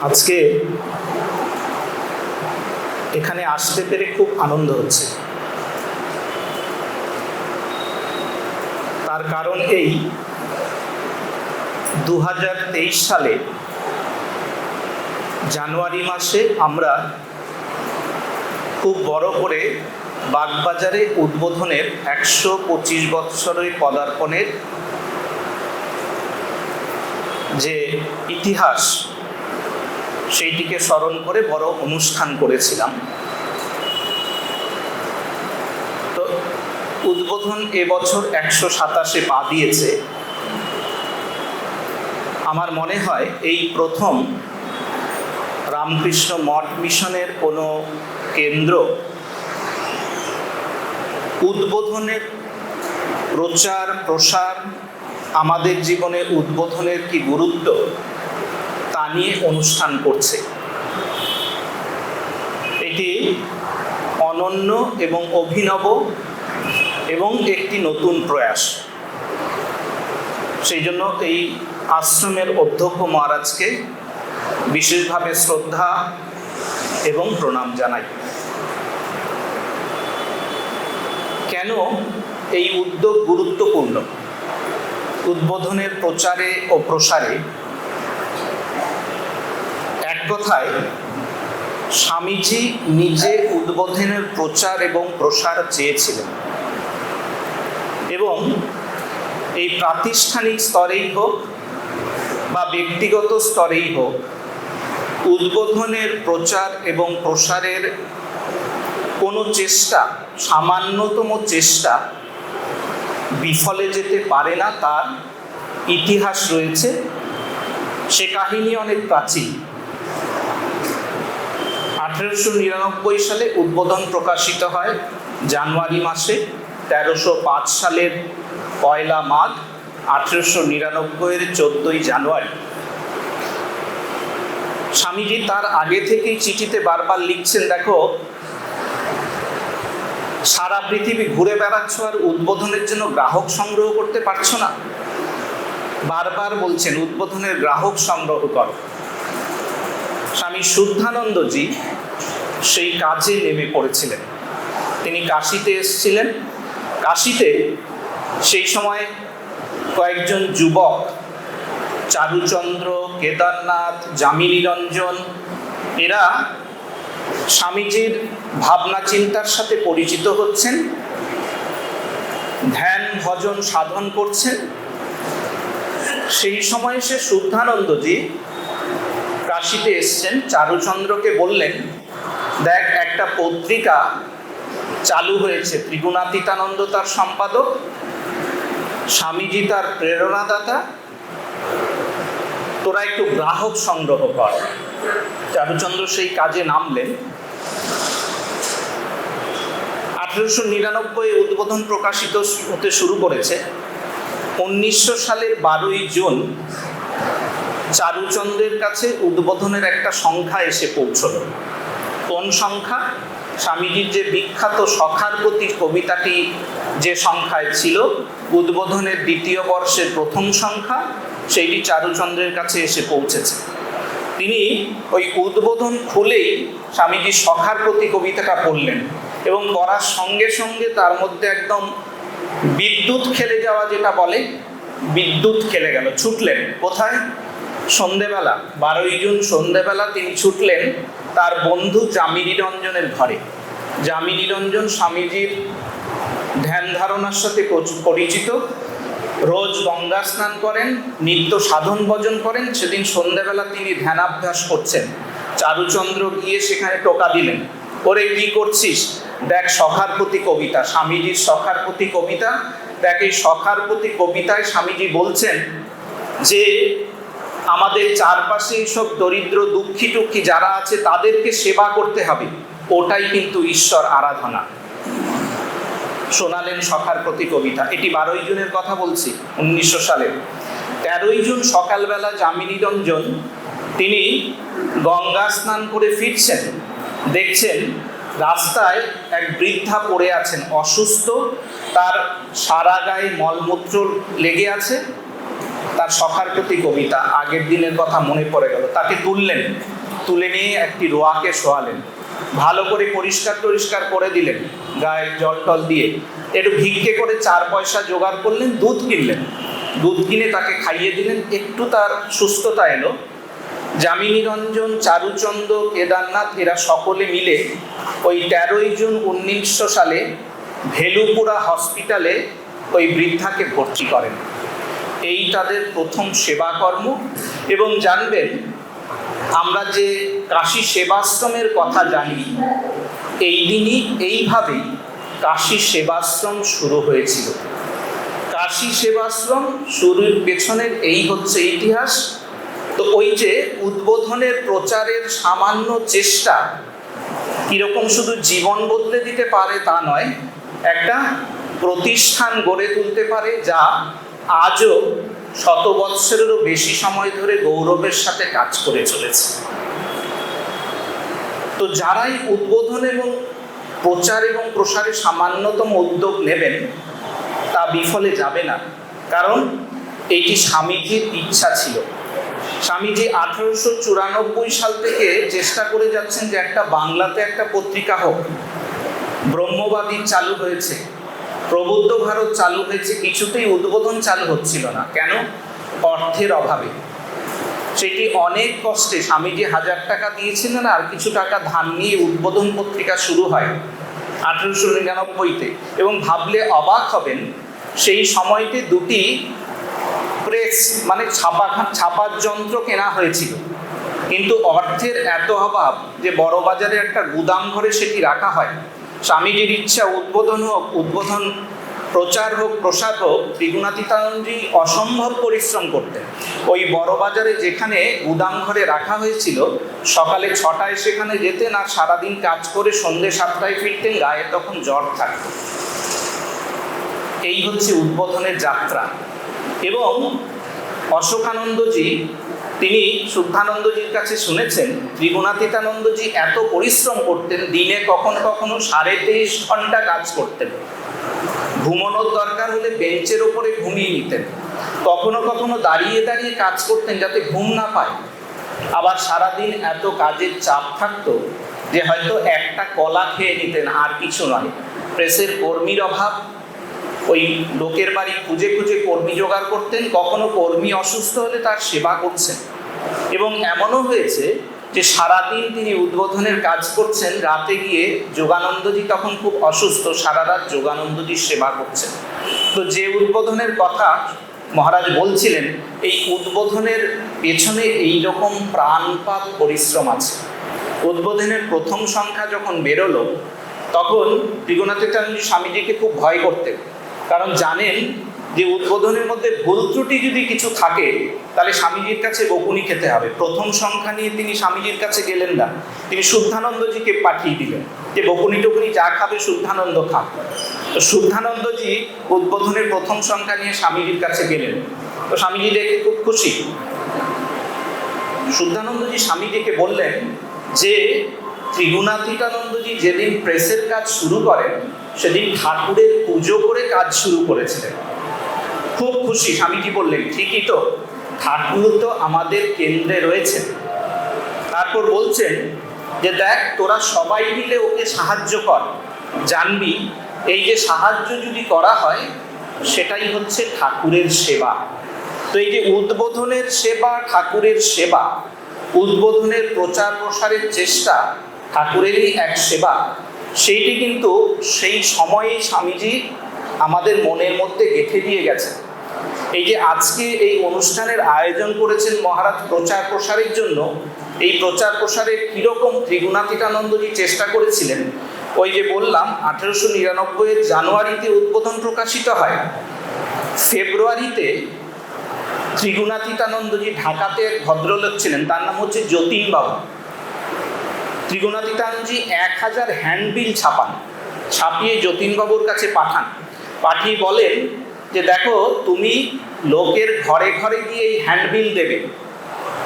আজকে এখানে আসতে পেরে খুব আনন্দ হচ্ছে। তার কারণ এই 2023 সালে জানুয়ারি মাসে আমরা খুব বড় করে বাগবাজারে উদ্বোধনের 125 বৎসরের পদার্পণের যে ইতিহাস সেইটিকে স্মরণ করে বড় অনুষ্ঠান করেছিলাম। তো উদ্বোধন এবছর 127-এ পা দিয়েছে। আমার মনে হয় এই প্রথম রামকৃষ্ণ মঠ মিশনের কোনো কেন্দ্র উদ্বোধনের প্রচার প্রসার, আমাদের জীবনে উদ্বোধনের কি গুরুত্ব তা নিয়ে অনুষ্ঠান করছে। এটি অনন্য এবং অভিনব এবং একটি নতুন প্রয়াস। সেই জন্য এই আশ্রমের অধ্যক্ষ মহারাজকে বিশেষভাবে শ্রদ্ধা এবং প্রণাম জানাই। কেন এই উদ্যোগ গুরুত্বপূর্ণ? উদ্বোধনের প্রচারে ও প্রসারে এক কথায় স্বামীজি নিজে উদ্বোধনের প্রচার এবং প্রসার চেয়েছিলেন, এবং এই প্রাতিষ্ঠানিক স্তরেই হোক বা ব্যক্তিগত স্তরেই হোক, উদ্বোধনের প্রচার এবং প্রসারের কোনো চেষ্টা, সামান্যতম চেষ্টা বিফলে যেতে পারে না। তার ইতিহাস রয়েছে, সে কাহিনী অনেক প্রাচীন। 1899 সালে উদ্বোধন প্রকাশিত হয় জানুয়ারি মাসে, 1305 সালের 1 মাঘ, 1899-এর 14 জানুয়ারি। স্বামীজি তার আগে থেকেই চিঠিতে বারবার লিখছেন, দেখো সারা পৃথিবী ঘুরে বেড়াচ্ছ আর উদ্বোধনের জন্য গ্রাহক সংগ্রহ করতে পারছো না। বারবার বলছেন উদ্বোধনের গ্রাহক সংগ্রহ করো। স্বামী শুদ্ধানন্দজি সেই কাজে নেমে পড়েছিলেন। তিনি কাশীতে এসেছিলেন। কাশীতে সেই সময় কয়েকজন যুবক, চারুচন্দ্র, কেদারনাথ, যামিনী রঞ্জন, এরা স্বামীজির ভাবনা চিন্তার সাথে পরিচিত হচ্ছেন, ধ্যান ভজন সাধন করছেন। সেই সময় সে শুদ্ধানন্দজি কাশীতে এসছেন, চারুচন্দ্রকে বললেন, দেখ একটা পত্রিকা চালু হয়েছে, ত্রিগুণাতীতানন্দ তার সম্পাদক, স্বামীজি তার প্রেরণাদাতা, তোরা একটু গ্রাহক সংগ্রহ কর। চারুচন্দ্র সেই কাজে নামলেন। 1899 উদ্বোধন প্রকাশিত হতে শুরু করেছে। 1900 সালের 12 জুন চারুচন্দ্রের কাছে উদ্বোধনের একটা সংখ্যা এসে পৌঁছল। কোন সংখ্যা? স্বামীজির যে বিখ্যাত সখার প্রতি কবিতাটি যে সংখ্যায় ছিল, উদ্বোধনের 2য় বর্ষের প্রথম সংখ্যা, সেইটি চারুচন্দ্রের কাছে এসে পৌঁছেছে। তিনি ওই উদ্বোধন খুলেই স্বামীজি সখার প্রতি কবিতাটা পড়লেন, এবং পড়ার সঙ্গে সঙ্গে তার মধ্যে একদম বিদ্যুৎ খেলে যাওয়া, যেটা বলে, বিদ্যুৎ খেলে গেল। ছুটলেন কোথায়? সন্ধেবেলা, 12 জুন সন্ধেবেলা তিনি ছুটলেন তার বন্ধু যামিনী রঞ্জনের ঘরে। যামিনী রঞ্জন স্বামীজির ধ্যান ধারণার সাথে পরিচিত, রোজ গঙ্গা স্নান করেন, নিত্য সাধন ভজন করেন। সেদিন সন্ধ্যাবেলা তিনি ধ্যানাভ্যাস করছেন। চারুচন্দ্র গিয়ে সেখানে টোকা দিলেন, ওরে কি করছিস? দেখ সখার প্রতি কবিতা, স্বামীজির সখার প্রতি কবিতা। দেখ এই সখার প্রতি কবিতায় স্বামীজি বলছেন যে আমাদের চারপাশে সব দরিদ্র দুঃখী টুক্ষী যারা আছে তাদেরকে সেবা করতে হবে, ওটাই কিন্তু ঈশ্বর আরাধনা। শোনালেন সখার প্রতি কবিতা। এটি 12 জুনের কথা বলছি, 1900 সালের। 13 জুন সকালবেলা যামিনী রঞ্জন তিনি গঙ্গা স্নান করে ফিরছেন, দেখছেন রাস্তায় এক বৃদ্ধা পড়ে আছেন, অসুস্থ, তার সারা গায়ে মলমূত্র লেগে আছে, তার তার সখার প্রতি কবিতা, আগের দিনের কথা মনে পড়ে গেল। তাকে তুললেন, তুলে নিয়ে একটি রোয়াকে শোয়ালেন, ভালো করে পরিষ্কার করে দিলেন, গায়ে জল টল দিয়ে একটু ভিক্ষে করে 4 পয়সা জোগাড় করলেন, দুধ কিনলেন, দুধ কিনে তাকে খাইয়ে দিলেন। একটু তার সুস্থতা এলো। যামিনী রঞ্জন, চারুচন্দ্র, কেদারনাথ এরা সকলে মিলে ওই 13ই জুন 1900 সালে ভেলুপুরা হসপিটালে ওই বৃদ্ধাকে ভর্তি করেন। এই তাদের প্রথম সেবাকর্ম। এবং জানবেন, আমরা যে কাশী সেবাশ্রমের কথা জানি, এই দিনই এইভাবেই কাশী সেবাশ্রম শুরু হয়েছিল। কাশী সেবাশ্রম শুরুর পেছনের এই হচ্ছে ইতিহাস। তো ওই যে উদ্বোধনের প্রচারের সামান্য চেষ্টা কিরকম শুধু জীবন বদলে দিতে পারে তা নয়, একটা প্রতিষ্ঠান গড়ে তুলতে পারে যা আজও 100 বৎসরেরও বেশি সময় ধরে গৌরবের সাথে কাজ করে চলেছে। তো যারাই উদ্বোধন এবং প্রচার এবং প্রসারে সামান্যতম উদ্যোগ নেবেন তা বিফলে যাবে না, কারণ এটি স্বামীজির ইচ্ছা ছিল। স্বামীজি 1894 সাল থেকে চেষ্টা করে যাচ্ছেন যে একটা বাংলাতে একটা পত্রিকা হোক। ব্রহ্মবাদী চালু হয়েছে, প্রবুদ্ধ ভারত চালু হয়েছে, কিছুতেই উদ্বোধন চালু হচ্ছিল না। কেন? অর্থের অভাবে। সেটি অনেক কষ্টে স্বামীজি 1000 টাকা দিয়েছিলেন, আর কিছু টাকা ধার নিয়ে উদ্বোধন পত্রিকা শুরু হয় 1899-তে। এবং ভাবলে অবাক হবেন, সেই সময়তে 2টি প্রেস মানে ছাপার যন্ত্র কেনা হয়েছিল, কিন্তু অর্থের এত অভাব যে বড় বাজারে একটা গুদাম ঘরে সেটি রাখা হয়। স্বামীজির ইচ্ছা উদ্বোধন হোক, উদ্বোধন প্রচার হোক, প্রসার হোক। ত্রিগুণাতীতানন্দজি অসম্ভব পরিশ্রম করতেন। ওই বড় বাজারে যেখানে গুদাম ঘরে রাখা হয়েছিল, সকালে 6টায় সেখানে যেতেন, আর সারাদিন কাজ করে সন্ধ্যে 7টায় ফিরতেন, গায়ে তখন জ্বর থাকত। এই হচ্ছে উদ্বোধনের যাত্রা। এবং অশোকানন্দজি তিনি শুদ্ধানন্দজির কাছে শুনেছেন, ত্রিগুণাতীতানন্দজি এত পরিশ্রম করতেন, দিনে কখনো কখনো 23.5 ঘন্টা কাজ করতেন। ঘুমানোর দরকার হলে বেঞ্চের ওপরে ঘুমিয়ে নিতেন, কখনো কখনো দাঁড়িয়ে দাঁড়িয়ে কাজ করতেন যাতে ঘুম না পায়। আবার সারাদিন এত কাজের চাপ থাকতো যে হয়তো একটা কলা খেয়ে নিতেন, আর কিছু নয়। প্রেসের কর্মীর অভাব, ওই লোকের বাড়ি খুঁজে খুঁজে কর্মী জোগাড় করতেন, কখনো কর্মী অসুস্থ হলে তার সেবা করছেন। এবং এমনও হয়েছে যে সারাদিন তিনি উদ্বোধনের কাজ করছেন, রাতে গিয়ে যোগানন্দজি তখন খুব অসুস্থ, সারা রাত যোগানন্দজির সেবা করছেন। তো যে উদ্বোধনের কথা মহারাজ বলছিলেন, এই উদ্বোধনের পেছনে এইরকম প্রাণপাত পরিশ্রম আছে। উদ্বোধনের প্রথম সংখ্যা যখন বেরোলো, তখন ত্রিগুণাতীতানন্দ স্বামীজিকে খুব ভয় করতেন, কারণ জানেন যে উদ্বোধনের মধ্যে ভুল ত্রুটি যদি কিছু থাকে তাহলে স্বামীজির কাছে বকুনি খেতে হবে। প্রথম সংখ্যা নিয়ে তিনি স্বামীজির কাছে গেলেন না, তিনি শুদ্ধানন্দজিকে পাঠিয়ে দিলেন যে বকুনি টকুনি যা খাবে শুদ্ধানন্দ খান। তো শুদ্ধানন্দজি উদ্বোধনের প্রথম সংখ্যা নিয়ে স্বামীজির কাছে গেলেন। তো স্বামীজি দেখে খুব খুশি। শুদ্ধানন্দজি স্বামীজিকে বললেন যে ত্রিগুণাতীতানন্দজি যেদিন প্রেসের কাজ শুরু করেন, সেদিন ঠাকুরের পুজো করে কাজ শুরু করেছিলেন। খুব খুশি। স্বামীজি বললেন, ঠিকই তো, ঠাকুর তো আমাদের কেন্দ্রে রয়েছে। তারপর বলছেন যে দেখ, তোরা সবাই মিলে ওকে সাহায্য কর, জানবি এই যে সাহায্য যদি করা হয় সেটাই হচ্ছে ঠাকুরের সেবা। তো এই যে উদ্বোধনের সেবা, ঠাকুরের সেবা, উদ্বোধনের প্রচার প্রসারের চেষ্টা ঠাকুরেরই এক সেবা, সেইটি কিন্তু সেই সময়ে স্বামীজি আমাদের মনের মধ্যে গেঁথে দিয়ে গেছেন। এই যে আজকে এই অনুষ্ঠানের আয়োজন করেছেন মহারাজ প্রচার প্রসারের জন্য, এই প্রচার প্রসারে কীরকম ত্রিগুণাতীতানন্দজি চেষ্টা করেছিলেন। ওই যে বললাম 1899 জানুয়ারিতে উদ্বোধন প্রকাশিত হয়, ফেব্রুয়ারিতে ত্রিগুণাতীতানন্দজি ঢাকাতে এক ভদ্রলোক ছিলেন, তার নাম হচ্ছে যতীনবাবু। ত্রিগুণাতীতানন্দজি 1000 হ্যান্ডবিল ছাপিয়ে যতীনবাবুর কাছে পাঠান। পাঠিয়ে বলেন যে দেখো, তুমি লোকের ঘরে ঘরে গিয়ে এই হ্যান্ডবিল দেবে।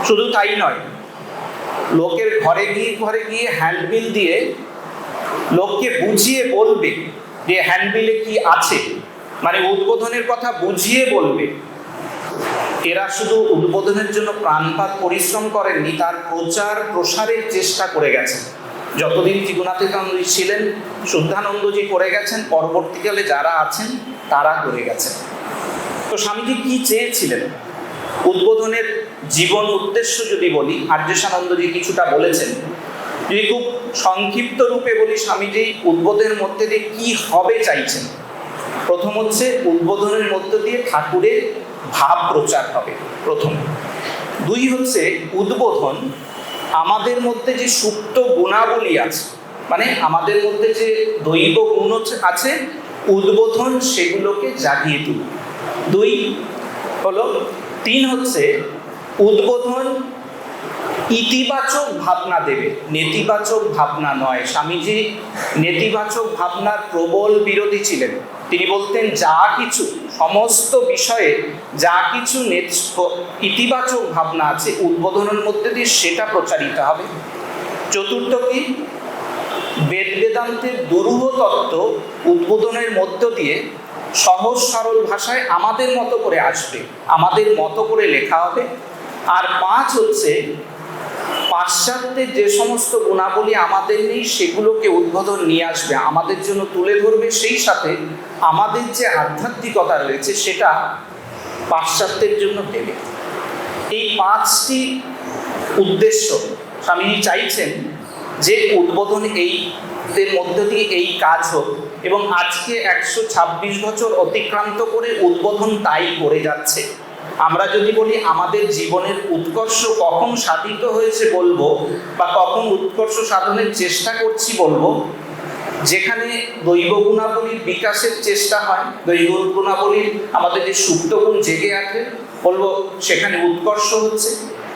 শুধু তাই নয়, লোকের ঘরে গিয়ে হ্যান্ডবিল দিয়ে লোককে বুঝিয়ে বলবে যে হ্যান্ডবিলে কি আছে, মানে উদ্বোধনের কথা বুঝিয়ে বলবে। এরা শুধু উদ্বোধনের জন্য প্রাণপাত পরিশ্রম করেননি, তার প্রচার প্রসারের চেষ্টা করে গেছেন। যতদিন ত্রিগুণাতীতানন্দজি ছিলেন, শুদ্ধানন্দজি করে গেছেন, পরবর্তীকালে যারা আছেন তারা করে গেছেন। তো স্বামীজি কি চেয়েছিলেন? উদ্বোধনের জীবন উদ্দেশ্য যদি বলি, আর্যসানন্দজি কিছুটা বলেছেন। যদি খুব সংক্ষিপ্ত রূপে বলি, স্বামীজি উদ্বোধনের মধ্যে দিয়ে কি হবে চাইছেন। প্রথম হচ্ছে, উদ্বোধনের মধ্য দিয়ে ঠাকুরের ভাব প্রচার হবে প্রথম। দুই হচ্ছে, উদ্বোধন আমাদের মধ্যে যে সুপ্ত গুণাবলী আছে, মানে আমাদের মধ্যে যে দৈব গুণ আছে, উদ্বোধন সেগুলোকে জাগিয়ে তুলবে। দুই হলো। তিন হচ্ছে, উদ্বোধন ইতিবাচক ভাবনা দেবে, নেতিবাচক ভাবনা নয়। স্বামীজি নেতিবাচক ভাবনার প্রবল বিরোধী ছিলেন। তিনি বলতেন, যা কিছু সমস্ত বিষয়ে যা কিছু ইতিবাচক ভাবনা আছে উদ্বোধনের মধ্যে দিয়ে সেটা প্রচারিত হবে। চতুর্থ কি, বেদ বেদান্তের দুরূহ তত্ত্ব উদ্বোধনের মধ্য দিয়ে সহজ সরল ভাষায় আমাদের মতো করে আসবে, আমাদের মতো করে লেখা হবে। আর পাঁচ হচ্ছে, পাশ্চাত্যের যে সমস্ত গুণাবলী আমাদের নেই সেগুলোকে উদ্বোধন নিয়ে আসবে, আমাদের জন্য তুলে ধরবে। সেই সাথে আমাদের যে আধ্যাত্মিকতা রয়েছে সেটা পাশ্চাত্যের জন্য দেবে। এই পাঁচটি উদ্দেশ্য স্বামীজি চাইছেন যে উদ্বোধন এইদের মধ্য দিয়ে এই কাজ হোক। এবং আজকে 126 বছর অতিক্রান্ত করে উদ্বোধন তাই করে যাচ্ছে। আমরা যদি বলি আমাদের জীবনের উৎকর্ষ কখন সাধিত হয়েছে বলবো, বা কখন উৎকর্ষ সাধনের চেষ্টা করছি বলবো, যেখানে দৈব গুণাবলীর বিকাশের চেষ্টা হয়, দৈব গুণাবলীর আমাদের যে সুপ্ত গুণ জেগে আছে বলবো, সেখানে উৎকর্ষ হচ্ছে।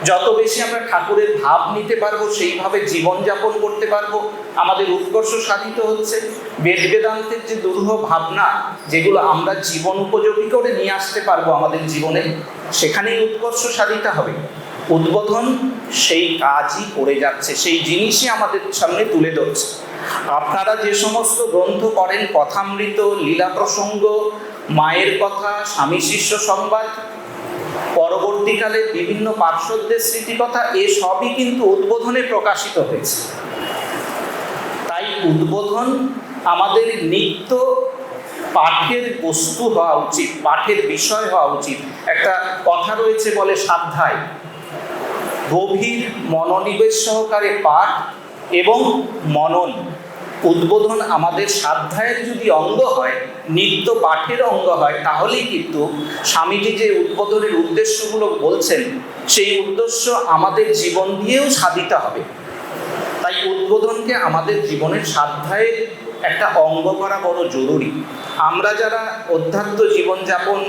যত বেশি আমরা ঠাকুরের ভাব নিতে পারবো, সেইভাবে জীবনযাপন করতে পারবো, আমাদের উৎকর্ষ সাধিত হচ্ছে। বেদ বেদান্তের যে দুরূহ ভাবনা, যেগুলো আমরা জীবন উপযোগী করে নিয়ে আসতে পারবো আমাদের জীবনে, সেখানেই উৎকর্ষ সাধিত হবে। উদ্বোধন সেই কাজই করে যাচ্ছে, সেই জিনিসই আমাদের সামনে তুলে ধরছে। আপনারা যে সমস্ত গ্রন্থ করেন, কথামৃত, লীলা প্রসঙ্গ, মায়ের কথা, স্বামী শিষ্য সংবাদ, পরবর্তীকালে বিভিন্ন পার্শ্বদের স্মৃতিকথা, এসবই কিন্তু উদ্বোধনে প্রকাশিত হয়েছে। তাই উদ্বোধন আমাদের নিত্য পাঠের বস্তু হওয়া উচিত, পাঠের বিষয় হওয়া উচিত। একটা কথা রয়েছে, বলে স্বাধ্যায়, গভীর মনোনিবেশ সহকারে পাঠ এবং মনন। উদ্বোধন আমাদের স্বাধ্যায়ের যদি অঙ্গ হয়, নিত্য পাঠের অঙ্গ হয়, তাহলেই কিন্তু স্বামীজি যে উদ্বোধনের উদ্দেশ্যগুলো বলছেন, সেই উদ্দেশ্য আমাদের জীবন দিয়েও সাধিত হবে। তাই উদ্বোধনকে আমাদের জীবনের স্বাধ্যায়ের একটা অঙ্গ করা বড় জরুরি। আমরা যারা অধ্যাত্ম জীবনযাপন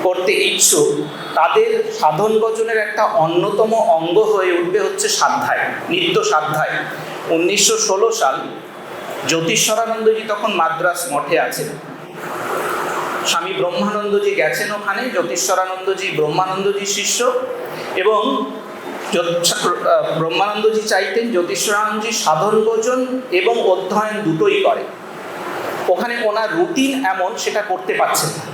করতে ইচ্ছুক, তাদের সাধন ভজনের একটা অন্যতম অঙ্গ হয়ে উঠবে হচ্ছে স্বাধ্যায়, নিত্য স্বাধ্যায়। 1916 সাল জ্যোতিশ্বরানন্দজি তখন মাদ্রাস মঠে আছেন। স্বামী ব্রহ্মানন্দজি গেছেন ওখানে, জ্যোতিশ্বরানন্দজি ব্রহ্মানন্দজির শিষ্য, এবং ব্রহ্মানন্দজি চাইতেন জ্যোতিশ্বরানন্দজি সাধন ভজন এবং অধ্যয়ন দুটোই করে। ওখানে ওনার রুটিন এমন, সেটা করতে পারছেন না।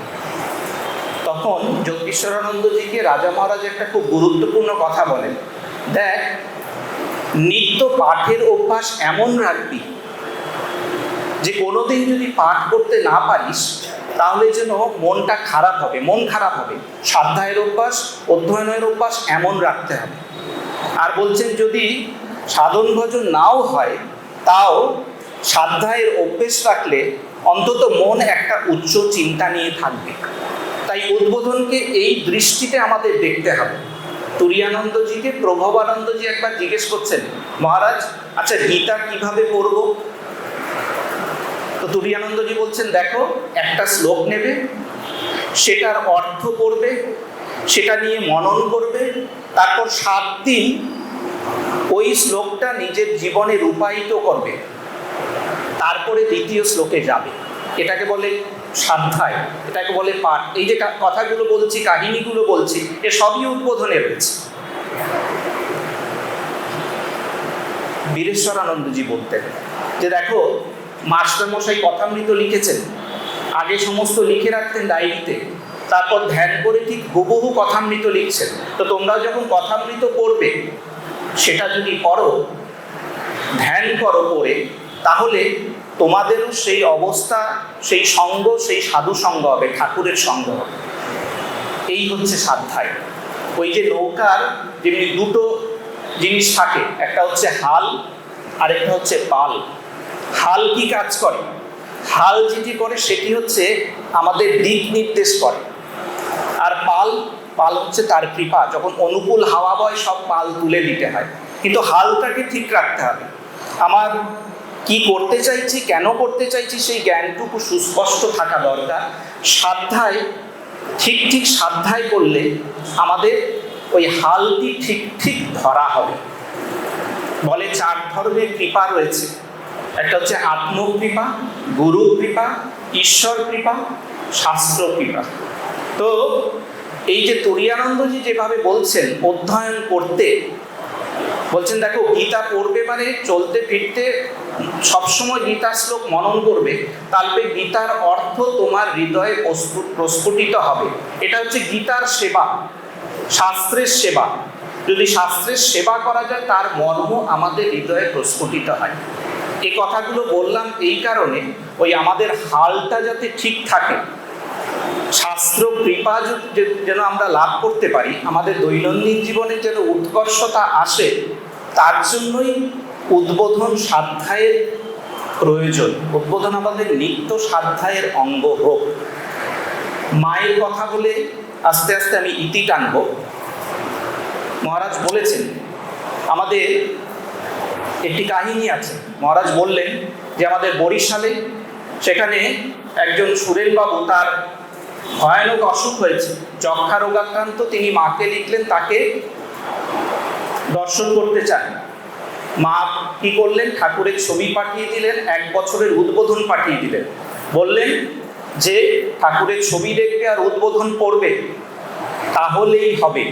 তখন জ্যোতিশ্বরানন্দজিকে রাজা মহারাজ একটা খুব গুরুত্বপূর্ণ কথা বলেন, দেখ, নিত্য পাঠের অভ্যাস এমন রাখবি যে কোনোদিন যদি পাঠ করতে না পারিস তাহলে যেন মনটা খারাপ হবে, মন খারাপ হবে। স্বাধ্যায়ের অভ্যাস, অধ্যয়নের অভ্যাস এমন রাখতে হবে। আর বলছেন, যদি সাধন ভজন নাও হয়, তাও স্বাধ্যায়ের অভ্যেস রাখলে অন্তত মন একটা উচ্চ চিন্তা নিয়ে থাকবে। তাই উদ্বোধনকে এই দৃষ্টিতে আমাদের দেখতে হবে। তুরীয়ানন্দজিকে প্রভবানন্দজি একবার জিজ্ঞেস করছেন, মহারাজ, আচ্ছা গীতা কিভাবে পড়ব? তো তুরীয়ানন্দজি বলছেন, দেখো, একটা শ্লোক নেবে, সেটার অর্থ পড়বে, সেটা নিয়ে মনন করবে, তারপর 7 দিন ওই শ্লোকটা নিজের জীবনে রূপায়িত করবে, তারপরে দ্বিতীয় শ্লোকে যাবে। এটাকে বলে স্বাধ্যায়, এটাকে বলে পাঠ। এই যে কথাগুলো বলছি, কাহিনীগুলো বলছি, এ সবই উদ্বোধনে রয়েছে। বীরেশ্বরানন্দজি বলতেন যে, দেখো, মাস্টারমশাই কথামৃত লিখেছেন, আগে সমস্ত লিখে রাখতেন ডায়েরিতে, তারপর ধ্যান করে ঠিক হুবহু কথামৃত লিখছেন। তো তোমরা যখন কথামৃত পড়বে, সেটা যদি করো, ধ্যান করো পড়ে, তাহলে তোমাদেরও সেই অবস্থা, সেই সঙ্গ, সেই সাধু সঙ্গ হবে, ঠাকুরের সঙ্গ হবে। এই হচ্ছে স্বাধ্যায়। ওই যে নৌকার যেমনি দুটো জিনিস থাকে, একটা হচ্ছে হাল আর একটা হচ্ছে পাল। হাল কি কাজ করে? হাল যেটি করে সেটি হচ্ছে আমাদের দিক নির্দেশ করে। আর পাল হচ্ছে তার কৃপা। যখন অনুকূল হাওয়া বয়, সব পাল তুলে দিতে হয়, কিন্তু হালটাকে ঠিক রাখতে হবে। আমার কি করতে চাইছি, কেন করতে চাইছি, সেই জ্ঞানটুকু সুস্পষ্ট থাকা দরকার। সাধ্যায় ঠিক সাধ্যায় করলে আমাদের ওই হালটি ঠিক ধরা হবে। বলে 4 ধরনের কৃপা রয়েছে। একটা হচ্ছে আত্মকৃপা, গুরু কৃপা, ঈশ্বর কৃপা, শাস্ত্র কৃপা। তো এই যে তুরীয়ানন্দজি যেভাবে বলছেন অধ্যয়ন করতে, বলছেন দেখো গীতা পড়বে মানে চলতে ফিরতে সবসময় গীতা শ্লোক মনন করবে, তাহলে গীতার অর্থ তোমার হৃদয়ে প্রস্ফুটিত হবে। এটা হচ্ছে গীতার সেবা, শাস্ত্রের সেবা। যদি শাস্ত্রের সেবা করা যায়, তার মর্ম আমাদের হৃদয়ে প্রস্ফুটিত হয়। এই কথাগুলো বললাম এই কারণে, ওই আমাদের হালটা যাতে ঠিক থাকে, শাস্ত্র কৃপা যেন আমরা লাভ করতে পারি, আমাদের দৈনন্দিন জীবনে যেন উৎকর্ষতা আসে, তার জন্যই উদ্বোধন স্বাধ্যায়ের প্রয়োজন। উদ্বোধন আমাদের নিত্য স্বাধ্যায়ের অঙ্গ হোক। মায়ের কথা বলে আস্তে আস্তে আমি ইতি টানব। মহারাজ বলেছেন, আমাদের একটি কাহিনী আছে। মহারাজ বললেন যে আমাদের বরিশালে, সেখানে একজন সুরেনবাবু, তার ভয়ানক অসুখ হয়েছে, যক্ষা রোগাক্রান্ত। তিনি মাকে লিখলেন, তাকে দর্শন করতে চান। মা কি করলেন? ঠাকুরের ছবি পাঠিয়ে দিলেন, 1 বছরের উদ্বোধন পাঠিয়ে দিলেন। বললেন যে ঠাকুরের ছবি দেখবে আর উদ্বোধন পড়বে, তাহলেই হবে।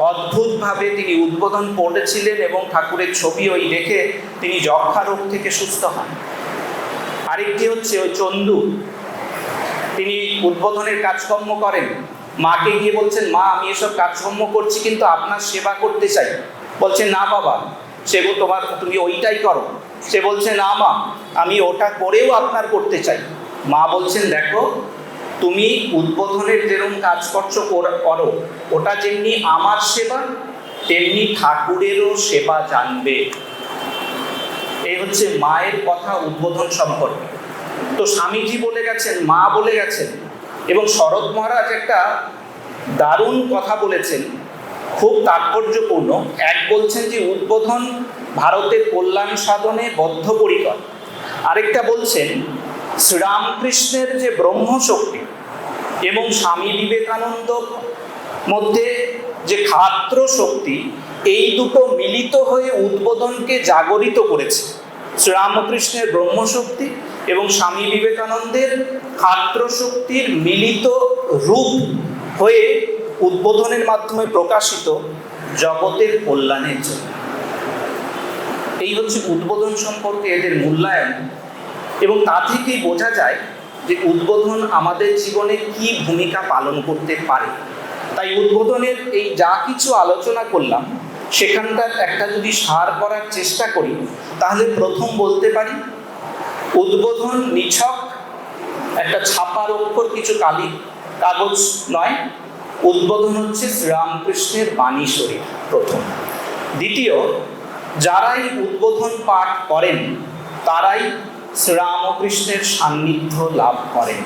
অদ্ভুতভাবে তিনি উদ্বোধন পড়েছিলেন এবং ঠাকুরের ছবি ওই দেখে তিনি যক্ষা রোগ থেকে সুস্থ হন। আরেকটি হচ্ছে ওই চন্দু, তিনি উদ্বোধনের কাজকর্ম করেন। মাকে গিয়ে বলছেন, মা আমি এসব কাজকর্ম করছি, কিন্তু আপনার সেবা করতে চাই। বলছে, না বাবা, তুমি ওইটাই করো। সে বলছে, না মা, আমি ওটা করেও আপনার করতে চাই। মা বলছেন, দেখো তুমি উদ্বোধনের যেরকম কাজ করো, ওটা যেমনি আমার সেবা, তেমনি ঠাকুরেরও সেবা জানবে। এই হচ্ছে মায়ের কথা উদ্বোধন সম্পর্কে। তো স্বামীজি বলে গেছেন, মা বলে গেছেন, এবং শরৎ মহারাজ একটা দারুণ কথা বলেছেন, খুব তাৎপর্যপূর্ণ। এক বলছেন যে উদ্বোধন ভারতের কল্যাণ সাধনে বদ্ধপরিকর। আরেকটা বলছেন শ্রীরামকৃষ্ণের যে ব্রহ্মশক্তি এবং স্বামী বিবেকানন্দ মধ্যে যে ক্ষাত্র শক্তি, এই দুটো মিলিত হয়ে উদ্বোধনকে জাগরিত করেছে। শ্রীরামকৃষ্ণের ব্রহ্মশক্তি এবং স্বামী বিবেকানন্দের ক্ষাত্র শক্তির মিলিত রূপ হয়ে উদ্বোধনের মাধ্যমে প্রকাশিত জগতের কল্যাণের জন্য। এই হচ্ছে উদ্বোধন সম্পর্কে এদের মূল্যায়ন, এবং তা থেকেই বোঝা যায় যে উদ্বোধন আমাদের জীবনে কি ভূমিকা পালন করতে পারে। তাই উদ্বোধনের এই যা কিছু আলোচনা করলাম, সেখানটার একটা যদি সার করার চেষ্টা করি, তাহলে প্রথম বলতে পারি উদ্বোধন নিছক একটা ছাপার অক্ষর, কিছু কাগজ নয়। উদ্বোধন হচ্ছে শ্রীরামকৃষ্ণের বাণী শরীর প্রথম। দ্বিতীয়, যারাই উদ্বোধন পাঠ করেন তারাই শ্রীরামকৃষ্ণের সান্নিধ্য লাভ করেন।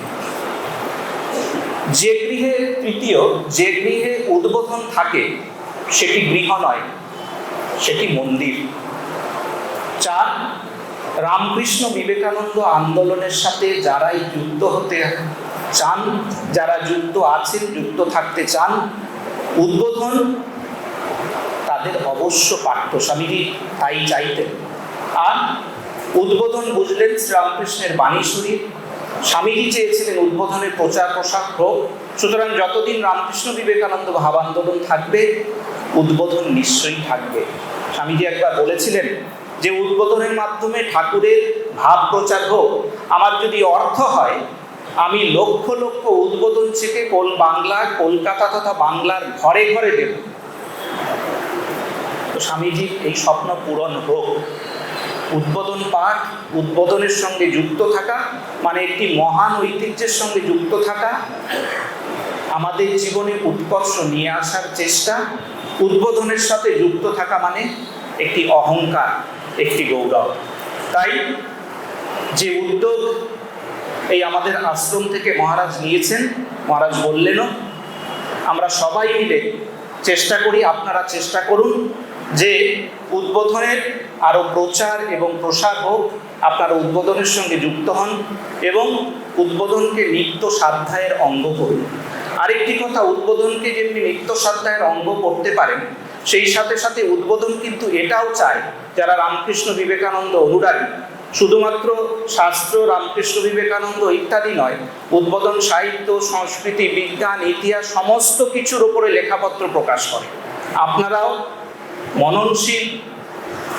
তৃতীয়, যে গৃহে উদ্বোধন থাকে সেটি গৃহ নয়, সেটি মন্দির। 4, রামকৃষ্ণ বিবেকানন্দ আন্দোলনের সাথে যারাই যুক্ত হতে চান, যারা যুক্ত আছেন, যুক্ত থাকতে চান, উদ্বোধন তাদের অবশ্য পাঠ্য। স্বামীজি তাই চাইতেন। আর উদ্বোধন বুঝলেন শ্রীরামকৃষ্ণের বাণী শরীর। স্বামীজি চেয়েছিলেন উদ্বোধনের প্রচার প্রসার হোক। সুতরাং যতদিন রামকৃষ্ণ বিবেকানন্দ ভাব আন্দোলন থাকবে, উদ্বোধন নিশ্চয়ই থাকবে। স্বামীজি একবার বলেছিলেন যে উদ্বোধনের মাধ্যমে ঠাকুরের ভাব প্রচার হোক। আমার যদি অর্থ হয় আমি লক্ষ লক্ষ উদ্বোধন চেকে বাংলা, কলকাতা তথা বাংলার ঘরে ঘরে দেব। তো স্বামীজির এই স্বপ্ন পূরণ হোক। উদ্বোধন পাঠ, উদ্বোধনের সঙ্গে যুক্ত থাকা মানে একটি মহান ঐতিহ্যের সঙ্গে যুক্ত থাকা, আমাদের জীবনে উৎকর্ষ নিয়ে আসার চেষ্টা। উদ্বোধনের সাথে যুক্ত থাকা মানে একটি অহংকার, একটি গৌরব। তাই যে উদ্যোগ এই আমাদের আশ্রম থেকে মহারাজ নিয়েছেন, মহারাজ বললেনও, আমরা সবাই মিলে চেষ্টা করি, আপনারা চেষ্টা করুন যে উদ্বোধনের আরও প্রচার এবং প্রসার হোক। আপনারা উদ্বোধনের সঙ্গে যুক্ত হন এবং উদ্বোধনকে নিত্য স্বাধ্যায়ের অঙ্গ করুন। আরেকটি কথা, উদ্বোধনকে যেমনি নিত্য স্বাধ্যায়ের অঙ্গ করতে পারেন, সেই সাথে সাথে উদ্বোধন কিন্তু এটাও চায় যারা রামকৃষ্ণ বিবেকানন্দ অনুরাগী, শুধুমাত্র শাস্ত্র, রামকৃষ্ণ বিবেকানন্দ ইত্যাদি নয়, উদ্বোধন সাহিত্য, সংস্কৃতি, বিজ্ঞান, ইতিহাস সমস্ত কিছুর উপরে লেখাপত্র প্রকাশ করে। আপনারাও মননশীল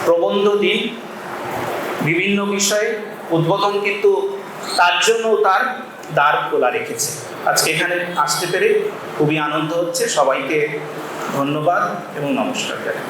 প্রবন্ধ দিন বিভিন্ন বিষয়ে। উদ্বোধন কিন্তু তার জন্য তার দ্বার খোলা রেখেছে। আজকে এখানে আসতে পেরে খুবই আনন্দ হচ্ছে। সবাইকে ধন্যবাদ এবং নমস্কার জানাই।